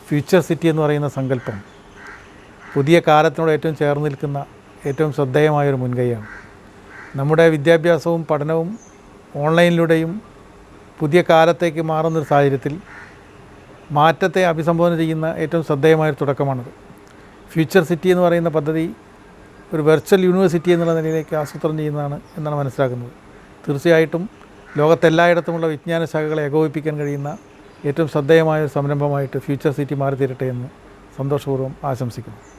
Future city എന്ന് പറയുന്ന സങ്കല്പം പുതിയ കാലത്തിനോട് ഏറ്റവും ചേർന്ന് നിൽക്കുന്ന ഏറ്റവും ശ്രദ്ധേയമായൊരു മുൻകൈയാണ്. നമ്മുടെ വിദ്യാഭ്യാസവും പഠനവും ഓൺലൈനിലൂടെയും പുതിയ കാലത്തേക്ക് മാറുന്നൊരു സാഹചര്യത്തിൽ മാറ്റത്തെ അഭിസംബോധന ചെയ്യുന്ന ഏറ്റവും ശ്രദ്ധേയമായൊരു തുടക്കമാണിത്. ഫ്യൂച്ചർ സിറ്റി എന്ന് പറയുന്ന പദ്ധതി ഒരു വെർച്വൽ യൂണിവേഴ്സിറ്റി എന്നുള്ള നിലയിലേക്ക് ആസൂത്രണം ചെയ്യുന്നതാണ് എന്നാണ് മനസ്സിലാക്കുന്നത്. തീർച്ചയായിട്ടും ലോകത്തെല്ലായിടത്തുമുള്ള വിജ്ഞാന ശാഖകളെ ഏകോപിപ്പിക്കാൻ കഴിയുന്ന ഏറ്റവും ശ്രദ്ധേയമായ ഒരു സംരംഭമായിട്ട് ഫ്യൂച്ചർ സിറ്റി മാറിത്തീരട്ടെ എന്ന് സന്തോഷപൂർവ്വം ആശംസിക്കുന്നു.